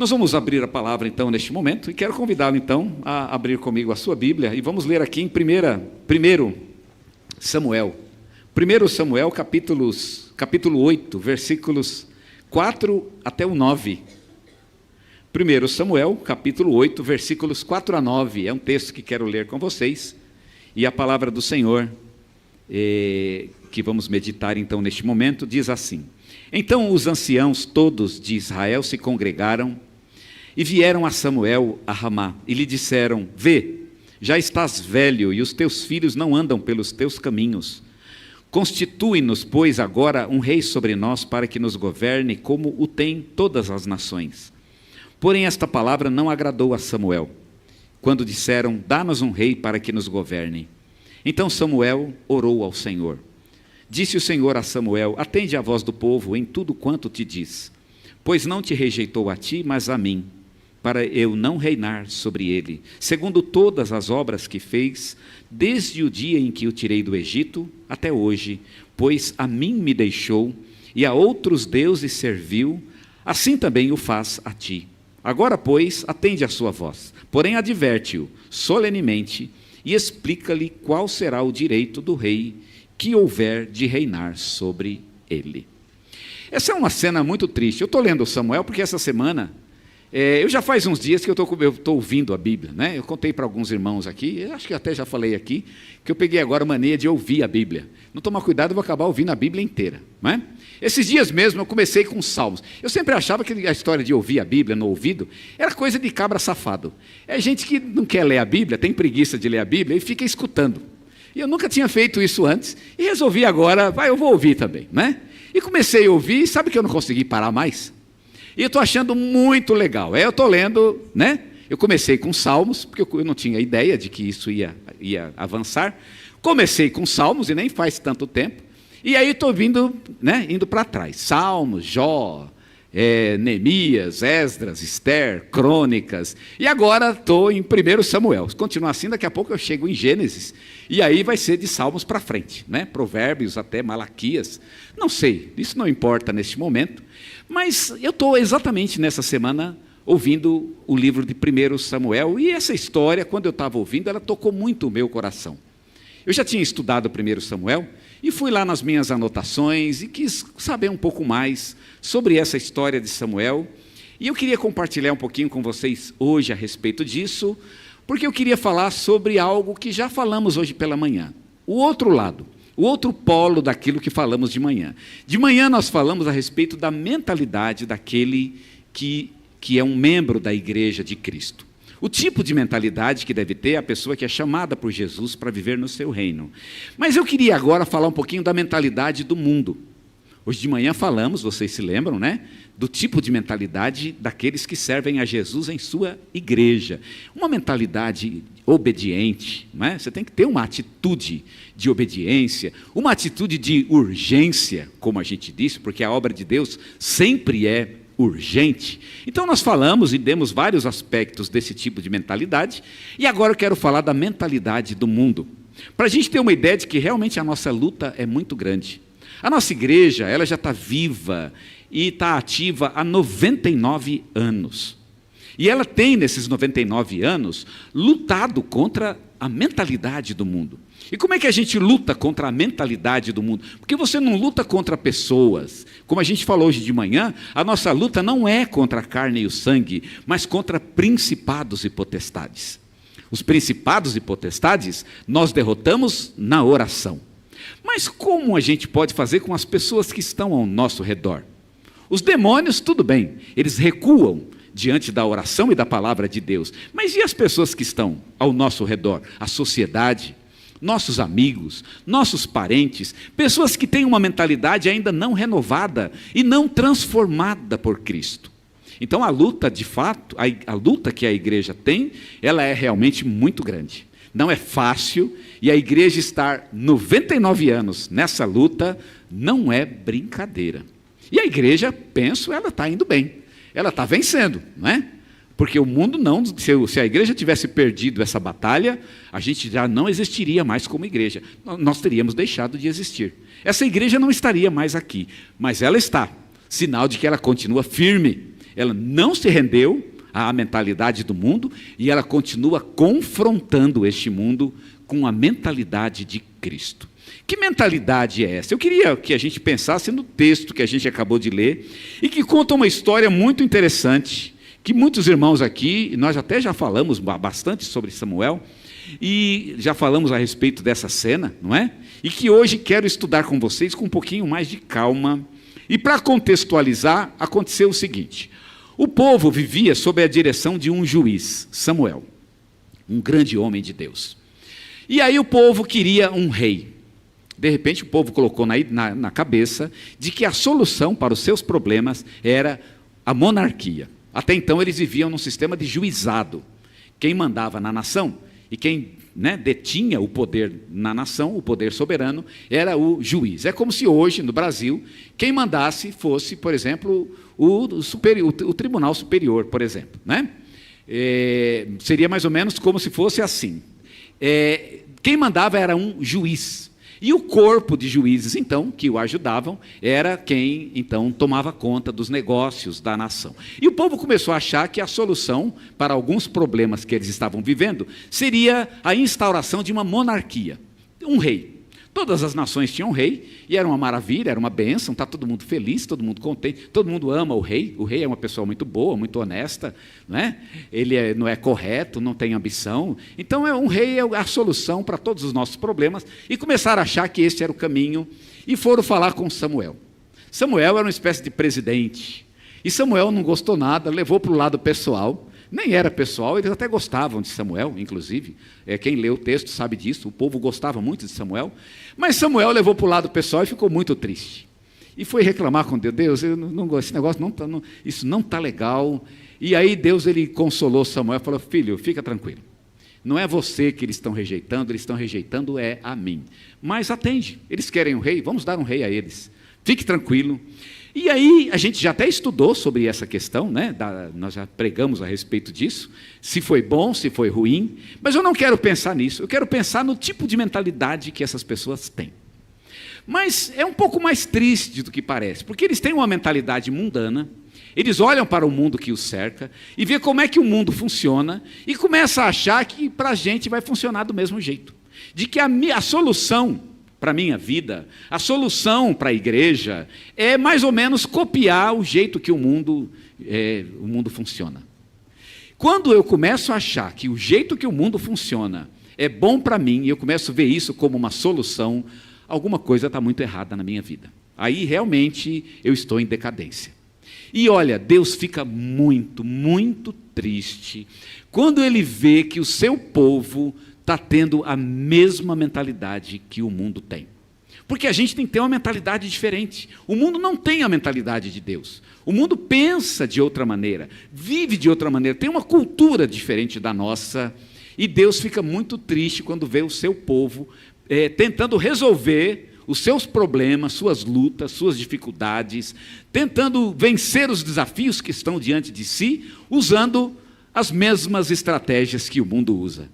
Nós vamos abrir a palavra então neste momento e quero convidá-lo então a abrir comigo a sua Bíblia e vamos ler aqui em 1 Samuel. 1 Samuel capítulo 8, versículos 4 até o 9. 1 Samuel capítulo 8, versículos 4 a 9. É um texto que quero ler com vocês e a palavra do Senhor que vamos meditar então neste momento diz assim: Então os anciãos todos de Israel se congregaram e vieram a Samuel a Ramá e lhe disseram: Vê, já estás velho e os teus filhos não andam pelos teus caminhos. Constitui-nos, pois, agora um rei sobre nós para que nos governe como o têm todas as nações. Porém esta palavra não agradou a Samuel, quando disseram: Dá-nos um rei para que nos governe. Então Samuel orou ao Senhor. Disse o Senhor a Samuel: Atende à voz do povo em tudo quanto te diz, pois não te rejeitou a ti, mas a mim, para eu não reinar sobre ele, segundo todas as obras que fez, desde o dia em que o tirei do Egito até hoje, pois a mim me deixou e a outros deuses serviu, assim também o faz a ti. Agora, pois, atende à sua voz, porém adverte-o solenemente e explica-lhe qual será o direito do rei que houver de reinar sobre ele. Essa é uma cena muito triste. Eu estou lendo Samuel porque essa semana, eu já faz uns dias que eu estou ouvindo a Bíblia, né? Eu contei para alguns irmãos aqui, acho que até já falei aqui, que eu peguei agora a mania de ouvir a Bíblia. Não tomar cuidado, eu vou acabar ouvindo a Bíblia inteira, não é? Esses dias mesmo eu comecei com os Salmos. Eu sempre achava que a história de ouvir a Bíblia no ouvido era coisa de cabra safado. É gente que não quer ler a Bíblia, tem preguiça de ler a Bíblia e fica escutando. E eu nunca tinha feito isso antes e resolvi agora, eu vou ouvir também, né? E comecei a ouvir, e sabe que eu não consegui parar mais? E eu estou achando muito legal. Eu estou lendo, né? Eu comecei com Salmos, porque eu não tinha ideia de que isso ia avançar. Comecei com Salmos, e nem faz tanto tempo. E aí estou vindo, né, indo para trás. Salmos, Jó, Neemias, Esdras, Esther, Crônicas. E agora estou em 1 Samuel. Se continuar assim, daqui a pouco eu chego em Gênesis. E aí vai ser de Salmos para frente, né? Provérbios até Malaquias. Não sei, isso não importa neste momento. Mas eu estou exatamente nessa semana ouvindo o livro de 1 Samuel. E essa história, quando eu estava ouvindo, ela tocou muito o meu coração. Eu já tinha estudado 1 Samuel e fui lá nas minhas anotações e quis saber um pouco mais sobre essa história de Samuel. E eu queria compartilhar um pouquinho com vocês hoje a respeito disso, porque eu queria falar sobre algo que já falamos hoje pela manhã. O outro lado, o outro polo daquilo que falamos de manhã. De manhã nós falamos a respeito da mentalidade daquele que é um membro da igreja de Cristo. O tipo de mentalidade que deve ter a pessoa que é chamada por Jesus para viver no seu reino. Mas eu queria agora falar um pouquinho da mentalidade do mundo. Hoje de manhã falamos, vocês se lembram, né? Do tipo de mentalidade daqueles que servem a Jesus em sua igreja. Uma mentalidade obediente, não é? Você tem que ter uma atitude de obediência, uma atitude de urgência, como a gente disse, porque a obra de Deus sempre é urgente. Então nós falamos e demos vários aspectos desse tipo de mentalidade, e agora eu quero falar da mentalidade do mundo, para a gente ter uma ideia de que realmente a nossa luta é muito grande. A nossa igreja, ela já está viva e está ativa há 99 anos. E ela tem, nesses 99 anos, lutado contra a mentalidade do mundo. E como é que a gente luta contra a mentalidade do mundo? Porque você não luta contra pessoas. Como a gente falou hoje de manhã, a nossa luta não é contra a carne e o sangue, mas contra principados e potestades. Os principados e potestades nós derrotamos na oração. Mas como a gente pode fazer com as pessoas que estão ao nosso redor? Os demônios, tudo bem, eles recuam diante da oração e da palavra de Deus. Mas e as pessoas que estão ao nosso redor? A sociedade, nossos amigos, nossos parentes, pessoas que têm uma mentalidade ainda não renovada e não transformada por Cristo. Então a luta, de fato, a luta que a igreja tem, ela é realmente muito grande. Não é fácil, e a igreja estar 99 anos nessa luta não é brincadeira. E a igreja, penso, ela está indo bem, ela está vencendo, não é? Porque o mundo não, se a igreja tivesse perdido essa batalha, a gente já não existiria mais como igreja, nós teríamos deixado de existir. Essa igreja não estaria mais aqui, mas ela está, sinal de que ela continua firme, ela não se rendeu à mentalidade do mundo e ela continua confrontando este mundo com a mentalidade de Cristo. Que mentalidade é essa? Eu queria que a gente pensasse no texto que a gente acabou de ler e que conta uma história muito interessante, que muitos irmãos aqui, nós até já falamos bastante sobre Samuel, e já falamos a respeito dessa cena, não é? E que hoje quero estudar com vocês com um pouquinho mais de calma. E para contextualizar, aconteceu o seguinte: o povo vivia sob a direção de um juiz, Samuel, um grande homem de Deus. E aí o povo queria um rei. De repente o povo colocou na cabeça de que a solução para os seus problemas era a monarquia. Até então eles viviam num sistema de juizado. Quem mandava na nação e quem detinha o poder na nação, o poder soberano, era o juiz. É como se hoje, no Brasil, quem mandasse fosse, por exemplo, o Tribunal Superior, por exemplo. Seria mais ou menos como se fosse assim. Quem mandava era um juiz. E o corpo de juízes, então, que o ajudavam, era quem, então, tomava conta dos negócios da nação. E o povo começou a achar que a solução para alguns problemas que eles estavam vivendo seria a instauração de uma monarquia, um rei. Todas as nações tinham um rei, e era uma maravilha, era uma bênção, está todo mundo feliz, todo mundo contente, todo mundo ama o rei é uma pessoa muito boa, muito honesta, ele não é correto, não tem ambição, então um rei é a solução para todos os nossos problemas, e começaram a achar que esse era o caminho, e foram falar com Samuel. Samuel era uma espécie de presidente, e Samuel não gostou nada, levou para o lado pessoal. Nem era pessoal, eles até gostavam de Samuel, inclusive. Quem lê o texto sabe disso, o povo gostava muito de Samuel. Mas Samuel levou para o lado pessoal e ficou muito triste. E foi reclamar com Deus: Deus, esse negócio isso não está legal. E aí Deus consolou Samuel e falou: filho, fica tranquilo. Não é você que eles estão rejeitando é a mim. Mas atende, eles querem um rei, vamos dar um rei a eles. Fique tranquilo. E aí, a gente já até estudou sobre essa questão, nós já pregamos a respeito disso, se foi bom, se foi ruim, mas eu não quero pensar nisso, eu quero pensar no tipo de mentalidade que essas pessoas têm. Mas é um pouco mais triste do que parece, porque eles têm uma mentalidade mundana, eles olham para o mundo que os cerca, e vê como é que o mundo funciona, e começam a achar que para a gente vai funcionar do mesmo jeito, de que a solução para a minha vida, a solução para a igreja é mais ou menos copiar o jeito que o mundo funciona. Quando eu começo a achar que o jeito que o mundo funciona é bom para mim, e eu começo a ver isso como uma solução, alguma coisa está muito errada na minha vida. Aí realmente eu estou em decadência. E olha, Deus fica muito, muito triste quando Ele vê que o seu povo está tendo a mesma mentalidade que o mundo tem. Porque a gente tem que ter uma mentalidade diferente. O mundo não tem a mentalidade de Deus. O mundo pensa de outra maneira, vive de outra maneira, tem uma cultura diferente da nossa. E Deus fica muito triste quando vê o seu povo tentando resolver os seus problemas, suas lutas, suas dificuldades, tentando vencer os desafios que estão diante de si, usando as mesmas estratégias que o mundo usa.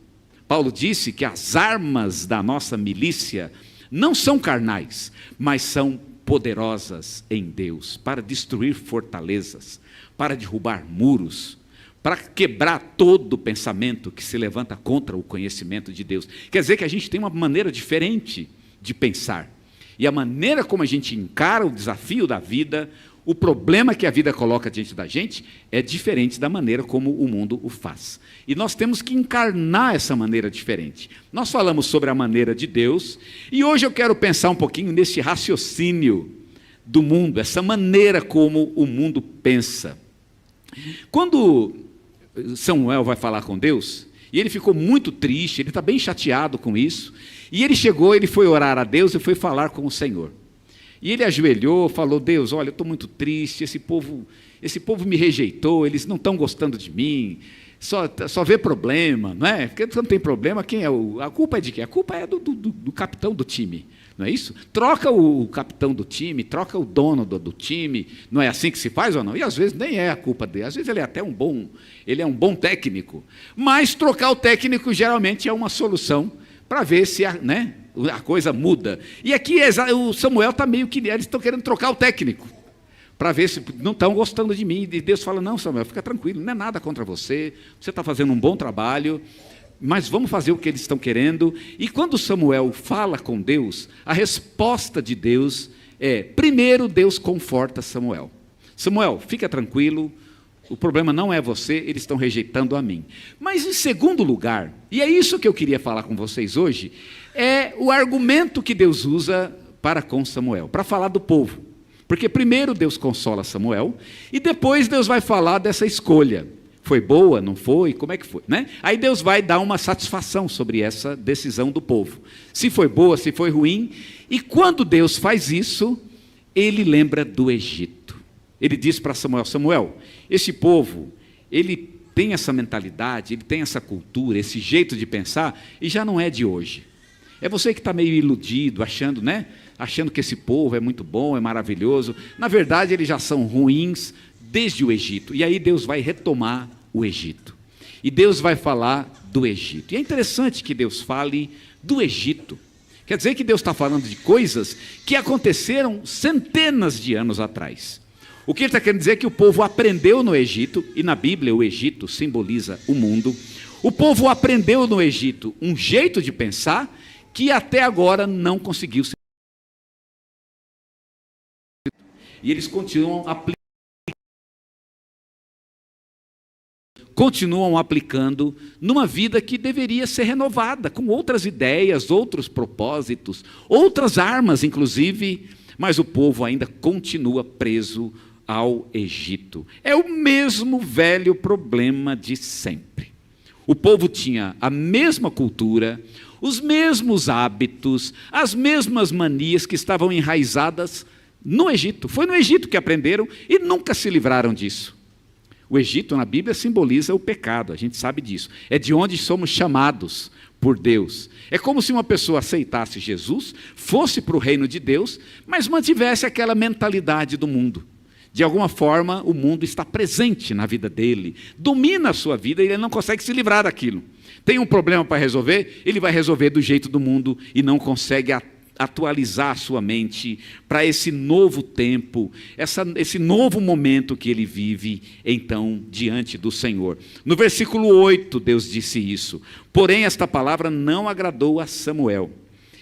Paulo disse que as armas da nossa milícia não são carnais, mas são poderosas em Deus, para destruir fortalezas, para derrubar muros, para quebrar todo pensamento que se levanta contra o conhecimento de Deus. Quer dizer que a gente tem uma maneira diferente de pensar, e a maneira como a gente encara o desafio da vida, o problema que a vida coloca diante da gente, é diferente da maneira como o mundo o faz. E nós temos que encarnar essa maneira diferente. Nós falamos sobre a maneira de Deus, e hoje eu quero pensar um pouquinho nesse raciocínio do mundo, essa maneira como o mundo pensa. Quando Samuel vai falar com Deus, e ele ficou muito triste, ele está bem chateado com isso, e ele foi orar a Deus e foi falar com o Senhor. E ele ajoelhou, falou: Deus, olha, eu estou muito triste, esse povo me rejeitou, eles não estão gostando de mim, só vê problema, não é? Porque não tem problema, a culpa é de quem? A culpa é do capitão do time, não é isso? Troca o capitão do time, troca o dono do time, não é assim que se faz ou não? E às vezes nem é a culpa dele, às vezes ele é até um bom técnico, mas trocar o técnico geralmente é uma solução para ver se a coisa muda. E aqui o Samuel está meio que eles estão querendo trocar o técnico, para ver se não estão gostando de mim. E Deus fala, não, Samuel, fica tranquilo, não é nada contra você, você está fazendo um bom trabalho, mas vamos fazer o que eles estão querendo. E quando Samuel fala com Deus, a resposta de Deus é, primeiro Deus conforta Samuel. Samuel, fica tranquilo, o problema não é você, eles estão rejeitando a mim. Mas em segundo lugar, e é isso que eu queria falar com vocês hoje, é o argumento que Deus usa para com Samuel, para falar do povo. Porque primeiro Deus consola Samuel, e depois Deus vai falar dessa escolha. Foi boa, não foi? Como é que foi? Né? Aí Deus vai dar uma satisfação sobre essa decisão do povo. Se foi boa, se foi ruim. E quando Deus faz isso, ele lembra do Egito. Ele diz para Samuel, Samuel, esse povo, ele tem essa mentalidade, ele tem essa cultura, esse jeito de pensar, e já não é de hoje. É você que está meio iludido, achando, né? Achando que esse povo é muito bom, é maravilhoso. Na verdade, eles já são ruins desde o Egito. E aí Deus vai retomar o Egito. E Deus vai falar do Egito. E é interessante que Deus fale do Egito. Quer dizer que Deus está falando de coisas que aconteceram centenas de anos atrás. O que ele está querendo dizer é que o povo aprendeu no Egito, e na Bíblia o Egito simboliza o mundo. O povo aprendeu no Egito um jeito de pensar que até agora não conseguiu ser. E eles continuam aplicando numa vida que deveria ser renovada, com outras ideias, outros propósitos, outras armas, inclusive, mas o povo ainda continua preso ao Egito. É o mesmo velho problema de sempre. O povo tinha a mesma cultura, os mesmos hábitos, as mesmas manias que estavam enraizadas no Egito. Foi no Egito que aprenderam e nunca se livraram disso. O Egito, na Bíblia, simboliza o pecado, a gente sabe disso. É de onde somos chamados por Deus. É como se uma pessoa aceitasse Jesus, fosse para o reino de Deus, mas mantivesse aquela mentalidade do mundo. De alguma forma, o mundo está presente na vida dele, domina a sua vida e ele não consegue se livrar daquilo. Tem um problema para resolver, ele vai resolver do jeito do mundo e não consegue atualizar a sua mente para esse novo tempo, esse novo momento que ele vive, então, diante do Senhor. No versículo 8, Deus disse isso. Porém, esta palavra não agradou a Samuel.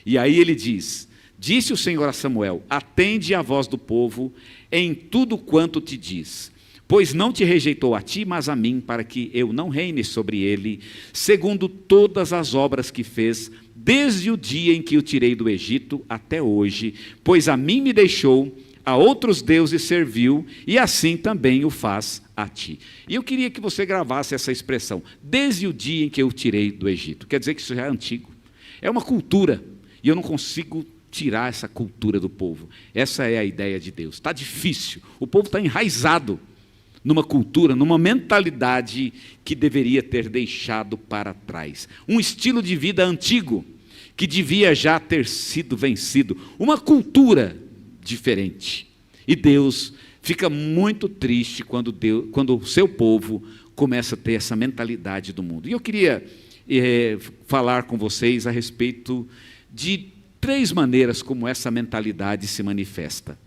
E aí ele diz, disse o Senhor a Samuel, atende à voz do povo em tudo quanto te diz, pois não te rejeitou a ti, mas a mim, para que eu não reine sobre ele, segundo todas as obras que fez, desde o dia em que o tirei do Egito até hoje, pois a mim me deixou, a outros deuses serviu, e assim também o faz a ti. E eu queria que você gravasse essa expressão, desde o dia em que eu tirei do Egito. Quer dizer que isso já é antigo. É uma cultura, e eu não consigo tirar essa cultura do povo. Essa é a ideia de Deus. Está difícil, o povo está enraizado numa cultura, numa mentalidade que deveria ter deixado para trás. Um estilo de vida antigo, que devia já ter sido vencido. Uma cultura diferente. E Deus fica muito triste quando o seu povo começa a ter essa mentalidade do mundo. E eu queria falar com vocês a respeito de 3 maneiras como essa mentalidade se manifesta.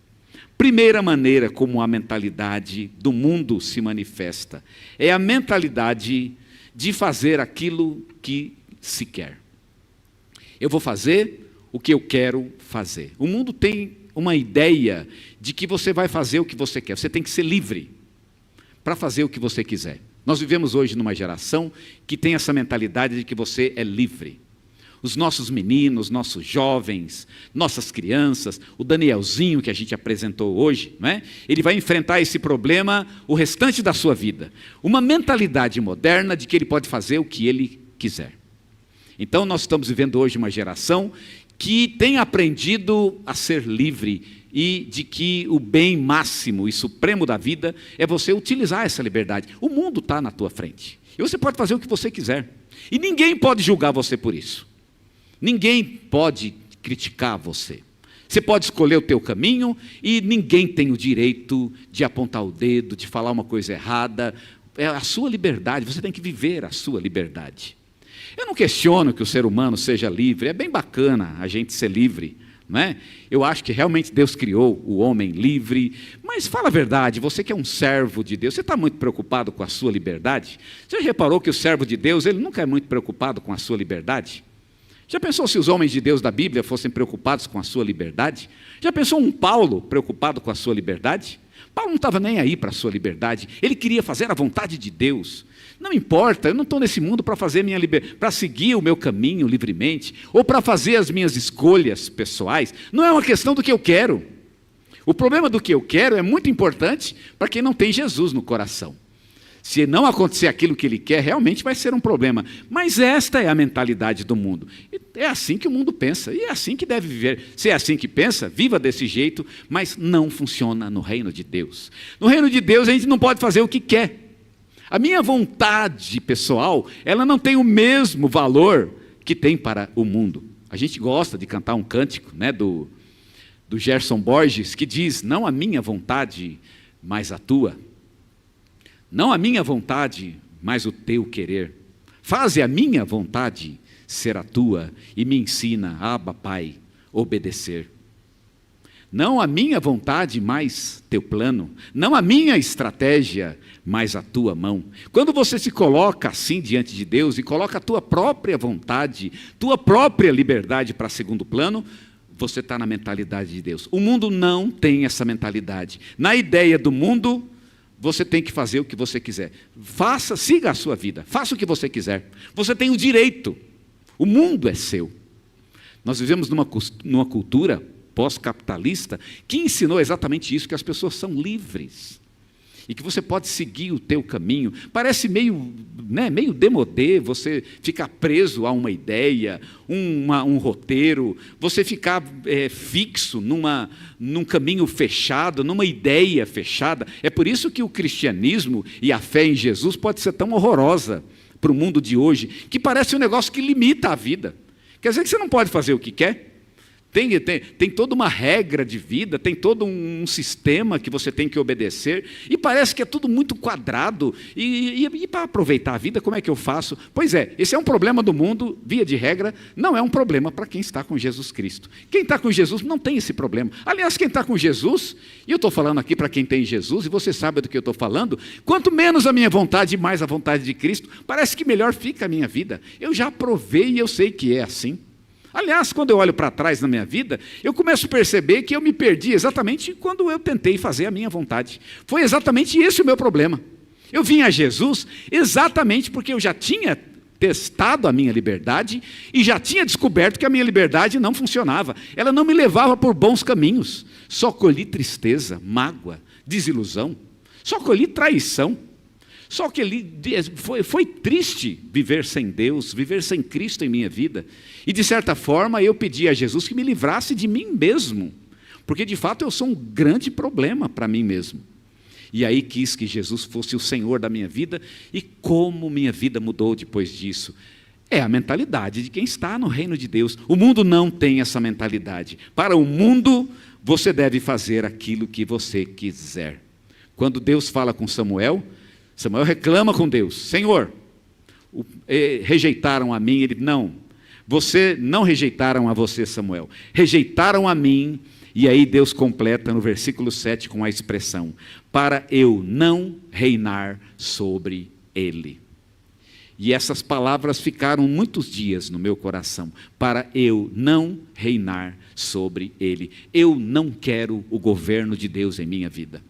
Primeira maneira como a mentalidade do mundo se manifesta é a mentalidade de fazer aquilo que se quer. Eu vou fazer o que eu quero fazer. O mundo tem uma ideia de que você vai fazer o que você quer. Você tem que ser livre para fazer o que você quiser. Nós vivemos hoje numa geração que tem essa mentalidade de que você é livre. Os nossos meninos, nossos jovens, nossas crianças, o Danielzinho que a gente apresentou hoje, não é? Ele vai enfrentar esse problema o restante da sua vida. Uma mentalidade moderna de que ele pode fazer o que ele quiser. Então nós estamos vivendo hoje uma geração que tem aprendido a ser livre e de que o bem máximo e supremo da vida é você utilizar essa liberdade. O mundo está na tua frente e você pode fazer o que você quiser. E ninguém pode julgar você por isso. Ninguém pode criticar você. Você pode escolher o teu caminho e ninguém tem o direito de apontar o dedo, de falar uma coisa errada. É a sua liberdade, você tem que viver a sua liberdade. Eu não questiono que o ser humano seja livre, é bem bacana a gente ser livre, não é? Eu acho que realmente Deus criou o homem livre, mas fala a verdade, você que é um servo de Deus, você está muito preocupado com a sua liberdade? Você já reparou que o servo de Deus, ele nunca é muito preocupado com a sua liberdade? Já pensou se os homens de Deus da Bíblia fossem preocupados com a sua liberdade? Já pensou um Paulo preocupado com a sua liberdade? Paulo não estava nem aí para a sua liberdade, ele queria fazer a vontade de Deus. Não importa, eu não estou nesse mundo para fazer para seguir o meu caminho livremente, ou para fazer as minhas escolhas pessoais. Não é uma questão do que eu quero. O problema do que eu quero é muito importante para quem não tem Jesus no coração. Se não acontecer aquilo que ele quer, realmente vai ser um problema. Mas esta é a mentalidade do mundo. É assim que o mundo pensa, e é assim que deve viver. Se é assim que pensa, viva desse jeito, mas não funciona no reino de Deus. No reino de Deus, a gente não pode fazer o que quer. A minha vontade pessoal, ela não tem o mesmo valor que tem para o mundo. A gente gosta de cantar um cântico, né, do Gerson Borges, que diz, não a minha vontade, mas a tua. Não a minha vontade, mas o teu querer. Faze a minha vontade ser a tua e me ensina, Abba, Pai, obedecer. Não a minha vontade, mas teu plano. Não a minha estratégia, mas a tua mão. Quando você se coloca assim diante de Deus e coloca a tua própria vontade, tua própria liberdade para segundo plano, você está na mentalidade de Deus. O mundo não tem essa mentalidade. Na ideia do mundo, você tem que fazer o que você quiser. Siga a sua vida, faça o que você quiser. Você tem o direito. O mundo é seu. Nós vivemos numa cultura pós-capitalista que ensinou exatamente isso, que as pessoas são livres e que você pode seguir o teu caminho. Parece meio demodê você ficar preso a uma ideia, um roteiro, você ficar fixo num caminho fechado, numa ideia fechada. É por isso que o cristianismo e a fé em Jesus pode ser tão horrorosa para o mundo de hoje, que parece um negócio que limita a vida. Quer dizer que você não pode fazer o que quer? Tem toda uma regra de vida, tem todo um sistema que você tem que obedecer, e parece que é tudo muito quadrado, e para aproveitar a vida, como é que eu faço? Pois é, esse é um problema do mundo, via de regra, não é um problema para quem está com Jesus Cristo. Quem está com Jesus não tem esse problema. Aliás, quem está com Jesus, e eu estou falando aqui para quem tem Jesus, e você sabe do que eu estou falando, quanto menos a minha vontade e mais a vontade de Cristo, parece que melhor fica a minha vida. Eu já provei e eu sei que é assim. Aliás, quando eu olho para trás na minha vida, eu começo a perceber que eu me perdi exatamente quando eu tentei fazer a minha vontade. Foi exatamente esse o meu problema. Eu vim a Jesus exatamente porque eu já tinha testado a minha liberdade e já tinha descoberto que a minha liberdade não funcionava. Ela não me levava por bons caminhos. Só colhi tristeza, mágoa, desilusão. Só colhi traição. Só que foi triste viver sem Deus, viver sem Cristo em minha vida. E de certa forma eu pedi a Jesus que me livrasse de mim mesmo. Porque de fato eu sou um grande problema para mim mesmo. E aí quis que Jesus fosse o Senhor da minha vida. E como minha vida mudou depois disso. É a mentalidade de quem está no reino de Deus. O mundo não tem essa mentalidade. Para o mundo, você deve fazer aquilo que você quiser. Quando Deus fala com Samuel reclama com Deus, Senhor, rejeitaram a mim. Ele, não, não rejeitaram a você, Samuel, rejeitaram a mim. E aí Deus completa no versículo 7 com a expressão, para eu não reinar sobre ele. E essas palavras ficaram muitos dias no meu coração, para eu não reinar sobre ele. Eu não quero o governo de Deus em minha vida.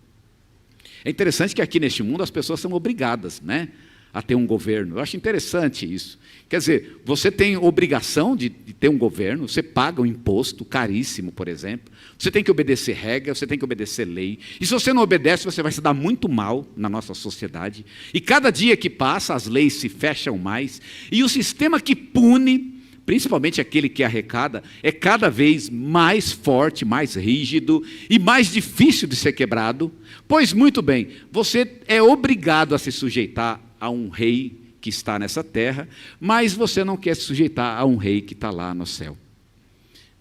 É interessante que aqui neste mundo as pessoas são obrigadas, né, a ter um governo. Eu acho interessante isso. Quer dizer, você tem obrigação de ter um governo, você paga um imposto caríssimo, por exemplo. Você tem que obedecer regra, você tem que obedecer lei. E se você não obedece, você vai se dar muito mal na nossa sociedade. E cada dia que passa, as leis se fecham mais. E o sistema que pune, principalmente aquele que arrecada, é cada vez mais forte, mais rígido e mais difícil de ser quebrado. Pois muito bem, você é obrigado a se sujeitar a um rei que está nessa terra, mas você não quer se sujeitar a um rei que está lá no céu.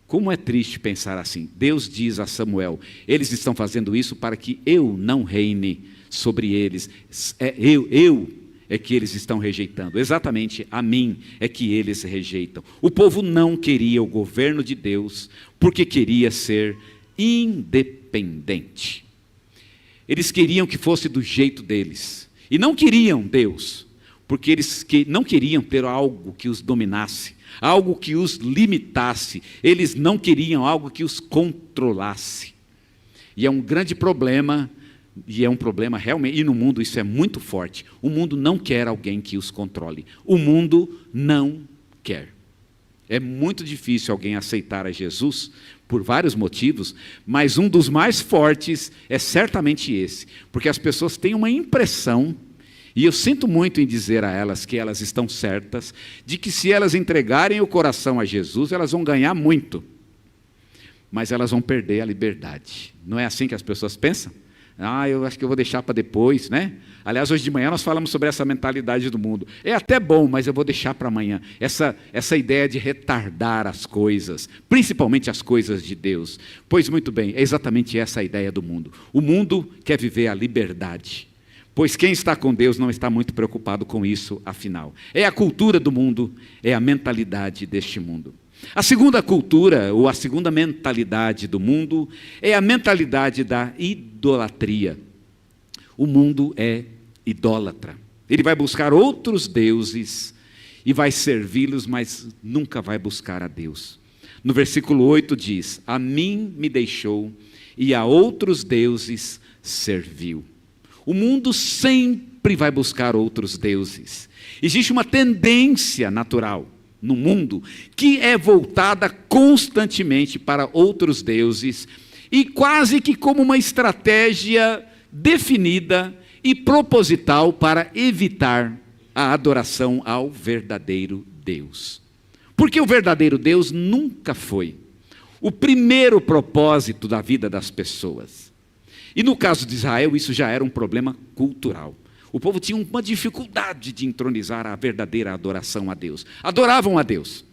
Como é triste pensar assim. Deus diz a Samuel, eles estão fazendo isso para que eu não reine sobre eles. é que eles estão rejeitando. Exatamente a mim é que eles rejeitam. O povo não queria o governo de Deus porque queria ser independente. Eles queriam que fosse do jeito deles. E não queriam Deus, porque eles não queriam ter algo que os dominasse, algo que os limitasse. Eles não queriam algo que os controlasse. E é um grande problema, e é um problema realmente, e no mundo isso é muito forte. O mundo não quer alguém que os controle. O mundo não quer. É muito difícil alguém aceitar a Jesus, por vários motivos, mas um dos mais fortes é certamente esse, porque as pessoas têm uma impressão, e eu sinto muito em dizer a elas que elas estão certas, de que se elas entregarem o coração a Jesus, elas vão ganhar muito, mas elas vão perder a liberdade. Não é assim que as pessoas pensam? Eu acho que eu vou deixar para depois, né? Aliás, hoje de manhã nós falamos sobre essa mentalidade do mundo. É até bom, mas eu vou deixar para amanhã. Essa ideia de retardar as coisas, principalmente as coisas de Deus. Pois muito bem, é exatamente essa a ideia do mundo. O mundo quer viver a liberdade, pois quem está com Deus não está muito preocupado com isso, afinal. É a cultura do mundo, é a mentalidade deste mundo. A segunda cultura, ou a segunda mentalidade do mundo, é a mentalidade da idolatria. O mundo é idólatra. Ele vai buscar outros deuses e vai servi-los, mas nunca vai buscar a Deus. No versículo 8 diz: a mim me deixou e a outros deuses serviu. O mundo sempre vai buscar outros deuses. Existe uma tendência natural no mundo que é voltada constantemente para outros deuses e quase que como uma estratégia definida e proposital para evitar a adoração ao verdadeiro Deus. Porque o verdadeiro Deus nunca foi o primeiro propósito da vida das pessoas. E no caso de Israel, isso já era um problema cultural. O povo tinha uma dificuldade de entronizar a verdadeira adoração a Deus. Adoravam a Deus.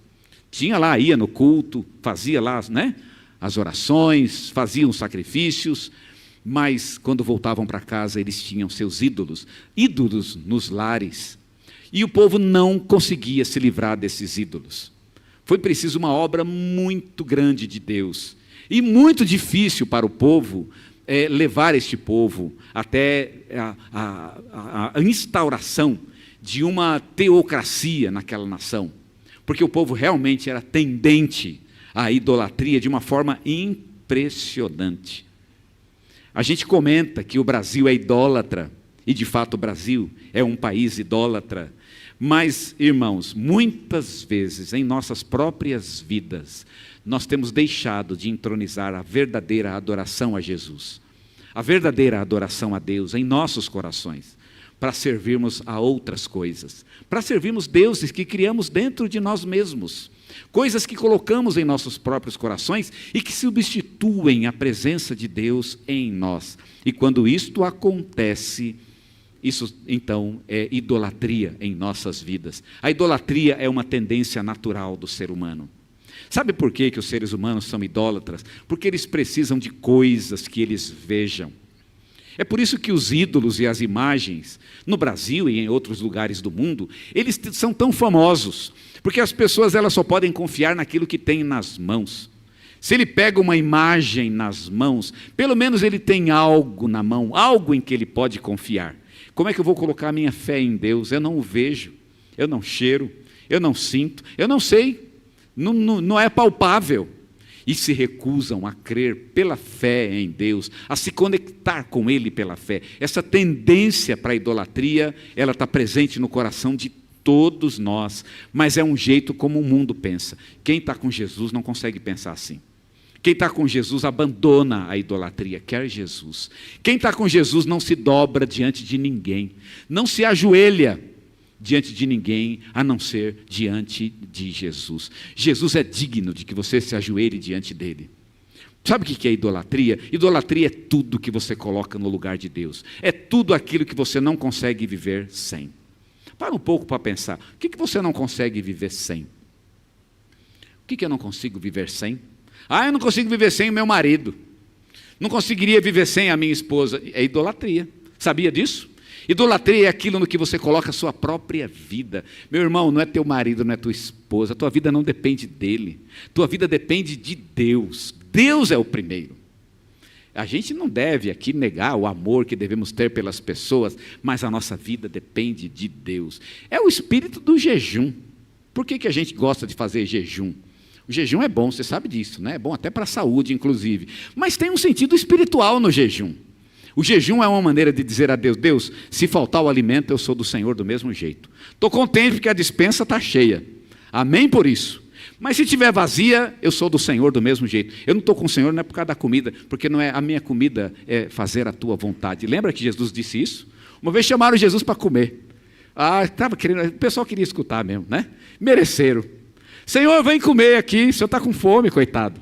Ia no culto, fazia lá, né, as orações, faziam sacrifícios, mas quando voltavam para casa eles tinham seus ídolos nos lares. E o povo não conseguia se livrar desses ídolos. Foi preciso uma obra muito grande de Deus e muito difícil para o povo levar este povo até a instauração de uma teocracia naquela nação, porque o povo realmente era tendente à idolatria de uma forma impressionante. A gente comenta que o Brasil é idólatra, e de fato o Brasil é um país idólatra, mas, irmãos, muitas vezes em nossas próprias vidas, nós temos deixado de entronizar a verdadeira adoração a Jesus, a verdadeira adoração a Deus em nossos corações, para servirmos a outras coisas, para servirmos deuses que criamos dentro de nós mesmos, coisas que colocamos em nossos próprios corações e que substituem a presença de Deus em nós. E quando isto acontece, isso então é idolatria em nossas vidas. A idolatria é uma tendência natural do ser humano. Sabe por que os seres humanos são idólatras? Porque eles precisam de coisas que eles vejam. É por isso que os ídolos e as imagens, no Brasil e em outros lugares do mundo, eles são tão famosos, porque as pessoas elas só podem confiar naquilo que tem nas mãos. Se ele pega uma imagem nas mãos, pelo menos ele tem algo na mão, algo em que ele pode confiar. Como é que eu vou colocar a minha fé em Deus? Eu não o vejo, eu não cheiro, eu não sinto, eu não sei. Não é palpável, e se recusam a crer pela fé em Deus, a se conectar com Ele pela fé. Essa tendência para a idolatria, ela está presente no coração de todos nós, mas é um jeito como o mundo pensa. Quem está com Jesus não consegue pensar assim. Quem está com Jesus abandona a idolatria, quer Jesus. Quem está com Jesus não se dobra diante de ninguém, não se ajoelha diante de ninguém, a não ser diante de Jesus. Jesus é digno de que você se ajoelhe diante dele. Sabe o que é idolatria? Idolatria é tudo que você coloca no lugar de Deus. É tudo aquilo que você não consegue viver sem. Para um pouco para pensar. O que você não consegue viver sem? O que eu não consigo viver sem? Eu não consigo viver sem o meu marido. Não conseguiria viver sem a minha esposa. É idolatria. Sabia disso? Idolatria é aquilo no que você coloca a sua própria vida. Meu irmão, não é teu marido, não é tua esposa, a tua vida não depende dele, tua vida depende de Deus. Deus é o primeiro. A gente não deve aqui negar o amor que devemos ter pelas pessoas, mas a nossa vida depende de Deus. É o espírito do jejum. Por que a gente gosta de fazer jejum? O jejum é bom, você sabe disso, né? É bom até para a saúde, inclusive. Mas tem um sentido espiritual no jejum. O jejum é uma maneira de dizer a Deus: Deus, se faltar o alimento, eu sou do Senhor do mesmo jeito. Estou contente porque a despensa está cheia. Amém por isso. Mas se estiver vazia, eu sou do Senhor do mesmo jeito. Eu não estou com o Senhor, não é por causa da comida, porque não é a minha comida é fazer a tua vontade. Lembra que Jesus disse isso? Uma vez chamaram Jesus para comer. O pessoal queria escutar mesmo, né? Mereceram. Senhor, vem comer aqui, o senhor está com fome, coitado.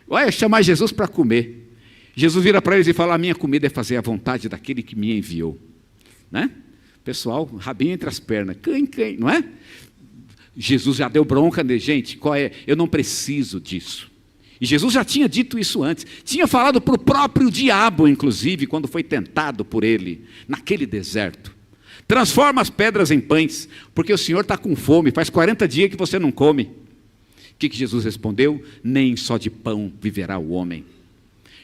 Olha, chamar Jesus para comer. Jesus vira para eles e fala: a minha comida é fazer a vontade daquele que me enviou. Né? Pessoal, rabinho entre as pernas, não é? Jesus já deu bronca nele, gente, qual é? Eu não preciso disso. E Jesus já tinha dito isso antes, tinha falado para o próprio diabo, inclusive, quando foi tentado por ele, naquele deserto. Transforma as pedras em pães, porque o Senhor está com fome, faz 40 dias que você não come. O que Jesus respondeu? Nem só de pão viverá o homem.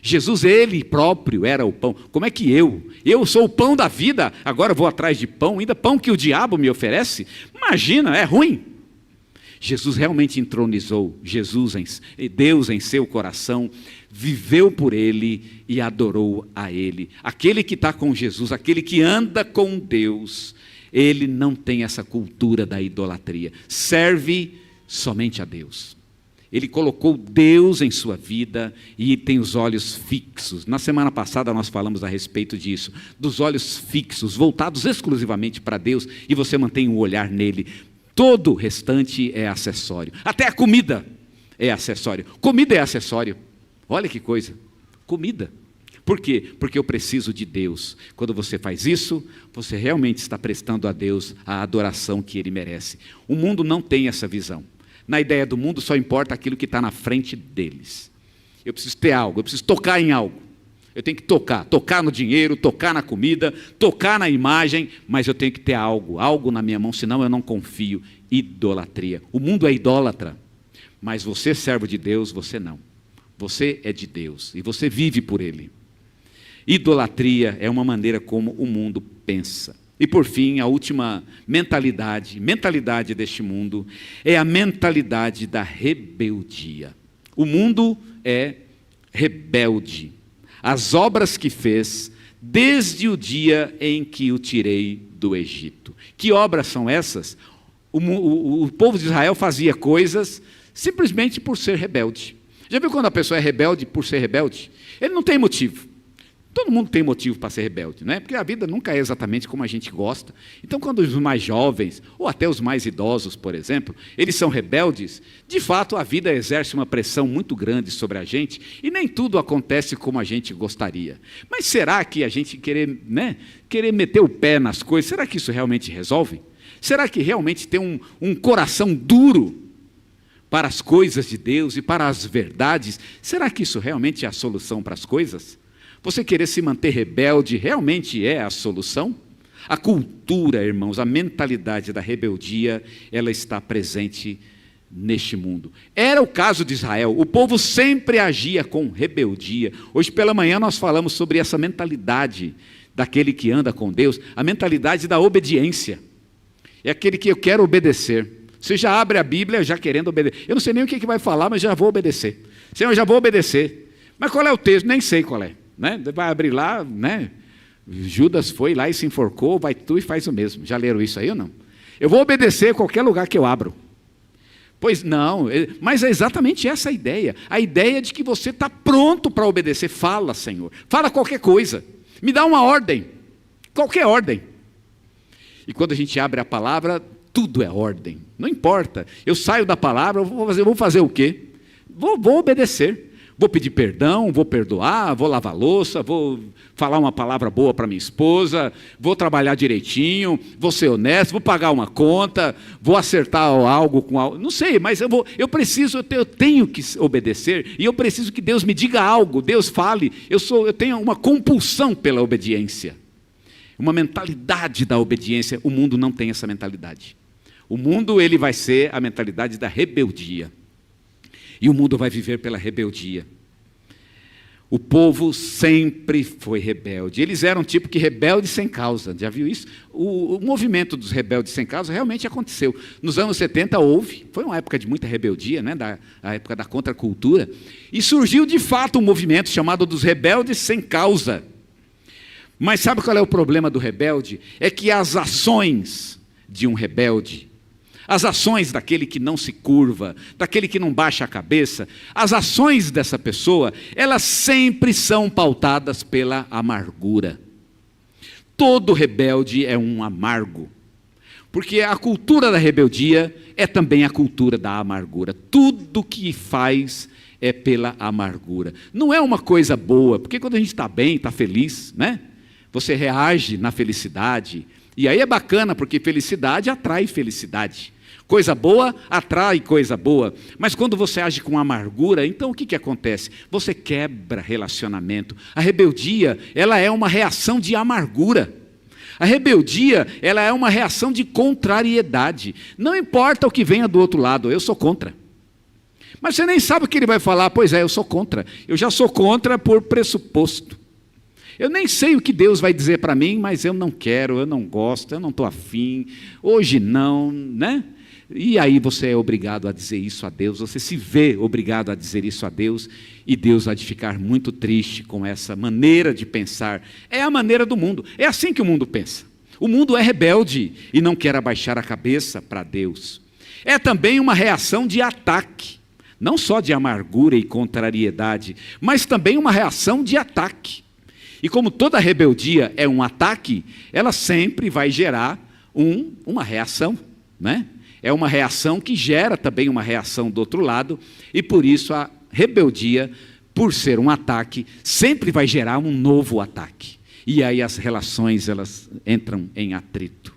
Jesus, ele próprio era o pão. Como é que eu sou o pão da vida, agora vou atrás de pão, ainda pão que o diabo me oferece? Imagina, é ruim. Jesus realmente entronizou Deus em seu coração, viveu por ele e adorou a ele. Aquele que está com Jesus, aquele que anda com Deus, ele não tem essa cultura da idolatria, serve somente a Deus. Ele colocou Deus em sua vida e tem os olhos fixos. Na semana passada nós falamos a respeito disso, dos olhos fixos, voltados exclusivamente para Deus, e você mantém o olhar nele. Todo o restante é acessório. Até a comida é acessório. Comida é acessório. Olha que coisa. Comida. Por quê? Porque eu preciso de Deus. Quando você faz isso, você realmente está prestando a Deus a adoração que Ele merece. O mundo não tem essa visão. Na ideia do mundo só importa aquilo que está na frente deles. Eu preciso ter algo, eu preciso tocar em algo. Eu tenho que tocar no dinheiro, tocar na comida, tocar na imagem, mas eu tenho que ter algo na minha mão, senão eu não confio. Idolatria. O mundo é idólatra, mas você, servo de Deus, você não. Você é de Deus e você vive por Ele. Idolatria é uma maneira como o mundo pensa. E por fim, a última mentalidade deste mundo, é a mentalidade da rebeldia. O mundo é rebelde. As obras que fez desde o dia em que o tirei do Egito. Que obras são essas? O povo de Israel fazia coisas simplesmente por ser rebelde. Já viu quando a pessoa é rebelde por ser rebelde? Ele não tem motivo. Todo mundo tem motivo para ser rebelde, não é? Porque a vida nunca é exatamente como a gente gosta. Então, quando os mais jovens, ou até os mais idosos, por exemplo, eles são rebeldes, de fato a vida exerce uma pressão muito grande sobre a gente, e nem tudo acontece como a gente gostaria. Mas será que a gente querer meter o pé nas coisas, será que isso realmente resolve? Será que realmente ter um coração duro para as coisas de Deus e para as verdades, será que isso realmente é a solução para as coisas? Você querer se manter rebelde realmente é a solução? A cultura, irmãos, a mentalidade da rebeldia, ela está presente neste mundo. Era o caso de Israel, o povo sempre agia com rebeldia. Hoje pela manhã nós falamos sobre essa mentalidade daquele que anda com Deus, a mentalidade da obediência. É aquele que eu quero obedecer. Você já abre a Bíblia já querendo obedecer. Eu não sei nem o que vai falar, mas já vou obedecer. Senhor, eu já vou obedecer. Mas qual é o texto? Nem sei qual é. Né? Vai abrir lá, né? Judas foi lá e se enforcou, vai tu e faz o mesmo. Já leram isso aí ou não? Eu vou obedecer a qualquer lugar que eu abro. Pois não, mas é exatamente essa a ideia de que você está pronto para obedecer. Fala, Senhor, fala qualquer coisa, me dá uma ordem, qualquer ordem. E quando a gente abre a palavra, tudo é ordem, não importa, eu saio da palavra, vou fazer o quê? Vou obedecer. Vou pedir perdão, vou perdoar, vou lavar louça, vou falar uma palavra boa para minha esposa, vou trabalhar direitinho, vou ser honesto, vou pagar uma conta, vou acertar algo com algo, não sei, mas eu tenho que obedecer, e eu preciso que Deus me diga algo, Deus fale, eu tenho uma compulsão pela obediência. uma mentalidade da obediência. O mundo não tem essa mentalidade. O mundo, ele vai ser a mentalidade da rebeldia. E o mundo vai viver pela rebeldia. O povo sempre foi rebelde. Eles eram tipo que rebeldes sem causa. Já viu isso? O movimento dos rebeldes sem causa realmente aconteceu. Nos anos 70 houve, foi uma época de muita rebeldia, né? A época da contracultura. E surgiu de fato um movimento chamado dos rebeldes sem causa. Mas sabe qual é o problema do rebelde? É que as ações de um rebelde, as ações daquele que não se curva, daquele que não baixa a cabeça, as ações dessa pessoa, elas sempre são pautadas pela amargura. Todo rebelde é um amargo, porque a cultura da rebeldia é também a cultura da amargura. Tudo que faz é pela amargura. Não é uma coisa boa, porque quando a gente está bem, está feliz, né? Você reage na felicidade, e aí é bacana, porque felicidade atrai felicidade. Coisa boa atrai coisa boa, mas quando você age com amargura, então o que acontece? Você quebra relacionamento. A rebeldia, ela é uma reação de amargura. A rebeldia, ela é uma reação de contrariedade. Não importa o que venha do outro lado, eu sou contra. Mas você nem sabe o que ele vai falar. Pois é, eu sou contra. Eu já sou contra por pressuposto. Eu nem sei o que Deus vai dizer para mim, mas eu não quero, eu não gosto, eu não estou afim, hoje não, né? E aí você é obrigado a dizer isso a Deus, você se vê obrigado a dizer isso a Deus, e Deus vai ficar muito triste com essa maneira de pensar. É a maneira do mundo, é assim que o mundo pensa. O mundo é rebelde e não quer abaixar a cabeça para Deus. É também uma reação de ataque, não só de amargura e contrariedade, mas também uma reação de ataque. E como toda rebeldia é um ataque, ela sempre vai gerar uma reação, né? É uma reação que gera também uma reação do outro lado, e por isso a rebeldia, por ser um ataque, sempre vai gerar um novo ataque. E aí as relações, elas entram em atrito.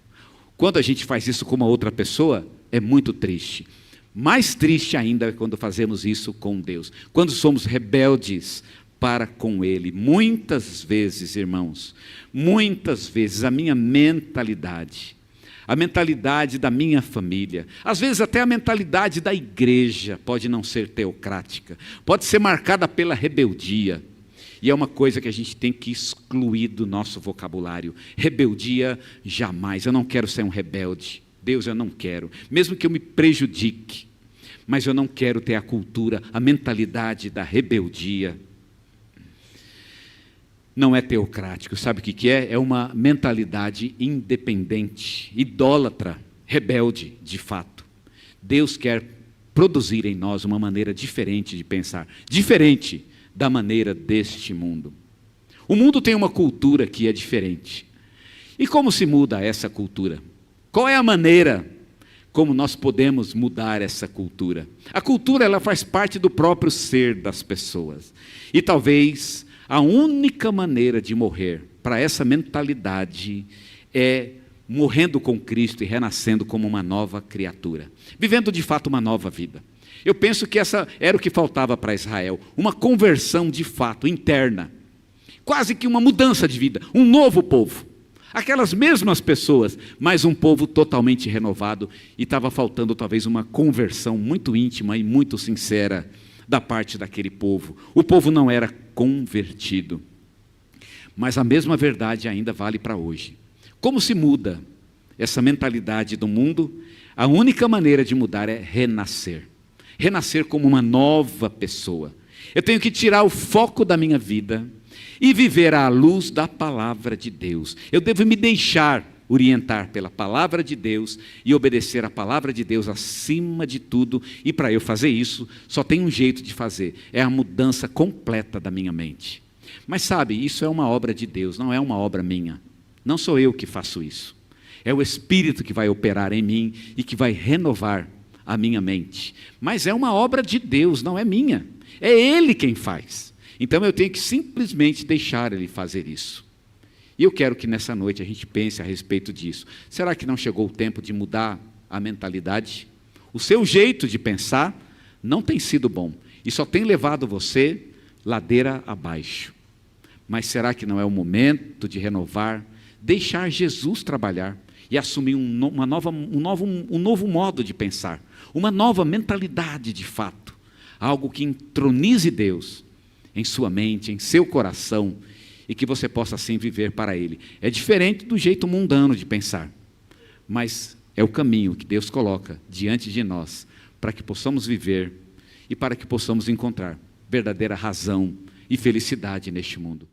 Quando a gente faz isso com uma outra pessoa, é muito triste. Mais triste ainda é quando fazemos isso com Deus. Quando somos rebeldes para com Ele. Muitas vezes, irmãos, muitas vezes a minha mentalidade, a mentalidade da minha família, às vezes até a mentalidade da igreja pode não ser teocrática, pode ser marcada pela rebeldia, e é uma coisa que a gente tem que excluir do nosso vocabulário. Rebeldia jamais. Eu não quero ser um rebelde. Deus, eu não quero, mesmo que eu me prejudique, mas eu não quero ter a cultura, a mentalidade da rebeldia. Não é teocrático, sabe o que é? É uma mentalidade independente, idólatra, rebelde, de fato. Deus quer produzir em nós uma maneira diferente de pensar, diferente da maneira deste mundo. O mundo tem uma cultura que é diferente. E como se muda essa cultura? Qual é a maneira como nós podemos mudar essa cultura? A cultura, ela faz parte do próprio ser das pessoas. E talvez a única maneira de morrer para essa mentalidade é morrendo com Cristo e renascendo como uma nova criatura, vivendo de fato uma nova vida. Eu penso que essa era o que faltava para Israel, uma conversão de fato interna, quase que uma mudança de vida, um novo povo. Aquelas mesmas pessoas, mas um povo totalmente renovado, e estava faltando talvez uma conversão muito íntima e muito sincera da parte daquele povo. O povo não era convertido, mas a mesma verdade ainda vale para hoje. Como se muda essa mentalidade do mundo? A única maneira de mudar é renascer, renascer como uma nova pessoa. Eu tenho que tirar o foco da minha vida e viver à luz da palavra de Deus. Eu devo me deixar orientar pela palavra de Deus e obedecer a palavra de Deus acima de tudo. E para eu fazer isso, só tem um jeito de fazer, é a mudança completa da minha mente. Mas sabe, isso é uma obra de Deus, não é uma obra minha. Não sou eu que faço isso. É o Espírito que vai operar em mim e que vai renovar a minha mente. Mas é uma obra de Deus, não é minha. É Ele quem faz. Então eu tenho que simplesmente deixar Ele fazer isso. E eu quero que nessa noite a gente pense a respeito disso. Será que não chegou o tempo de mudar a mentalidade? O seu jeito de pensar não tem sido bom e só tem levado você ladeira abaixo. Mas será que não é o momento de renovar, deixar Jesus trabalhar e assumir um novo modo de pensar, uma nova mentalidade de fato, algo que entronize Deus em sua mente, em seu coração, e que você possa assim viver para Ele. É diferente do jeito mundano de pensar, mas é o caminho que Deus coloca diante de nós, para que possamos viver e para que possamos encontrar verdadeira razão e felicidade neste mundo.